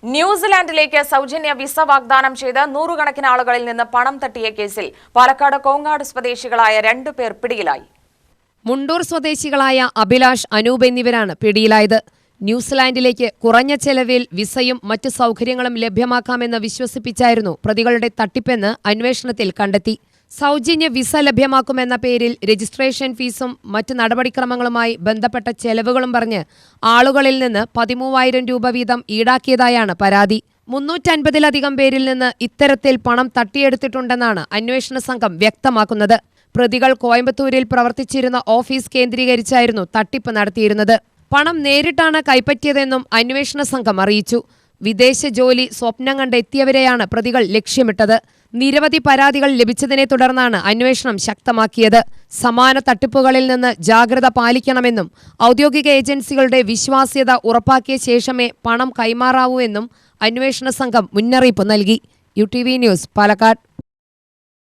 ന്യൂസിലാൻഡിലേക്ക് സൗജന്യ വിസ വാഗ്ദാനം ചെയ്ത് നൂറുകണക്കിന് ആളുകളിൽ നിന്ന് പണം തട്ടിയ കേസിൽ പാലക്കാട് കോങ്ങാട് സ്വദേശികളായ 2 പേർ പിടിയിലായി. മുണ്ടൂർ സ്വദേശികളായ അഭിലാഷ്, അനൂപ് എന്നിവരാണ് പിടിയിലായത്. ന്യൂസിലാൻഡിലേക്ക് കുറഞ്ഞ ചെലവിൽ വിസയും മറ്റ് സൗകര്യങ്ങളും ലഭ്യമാക്കാമെന്ന് വിശ്വസിപ്പിച്ചായിരുന്നു പ്രതികളുടെ തട്ടിപ്പെന്ന് അന്വേഷണത്തിൽ കണ്ടെത്തി. സൗജന്യ വിസ ലഭ്യമാക്കുമെന്ന പേരിൽ രജിസ്ട്രേഷൻ ഫീസും മറ്റ് നടപടിക്രമങ്ങളുമായി ബന്ധപ്പെട്ട ചെലവുകളും പറഞ്ഞ് ആളുകളിൽ നിന്ന് 13,000 രൂപ വീതം ഈടാക്കിയതായാണ് പരാതി. 350-ലധികം പേരിൽ നിന്ന് ഇത്തരത്തിൽ പണം തട്ടിയെടുത്തിട്ടുണ്ടെന്നാണ് അന്വേഷണ സംഘം വ്യക്തമാക്കുന്നത്. പ്രതികൾ കോയമ്പത്തൂരിൽ പ്രവർത്തിച്ചിരുന്ന ഓഫീസ് കേന്ദ്രീകരിച്ചായിരുന്നു തട്ടിപ്പ് നടത്തിയിരുന്നത്. പണം നേരിട്ടാണ് കൈപ്പറ്റിയതെന്നും അന്വേഷണ സംഘം അറിയിച്ചു. വിദേശ ജോലി സ്വപ്നം കണ്ടെത്തിയവരെയാണ് പ്രതികൾ ലക്ഷ്യമിട്ടത്. നിരവധി പരാതികൾ ലഭിച്ചതിനെ തുടർന്നാണ് അന്വേഷണം ശക്തമാക്കിയത്. സമാന തട്ടിപ്പുകളിൽ നിന്ന് ജാഗ്രത പാലിക്കണമെന്നും ഔദ്യോഗിക ഏജൻസികളുടെ വിശ്വാസ്യത ഉറപ്പാക്കിയ ശേഷമേ പണം കൈമാറാവൂ എന്നും അന്വേഷണ സംഘം മുന്നറിയിപ്പ് നൽകി. UTV news, Palakkad.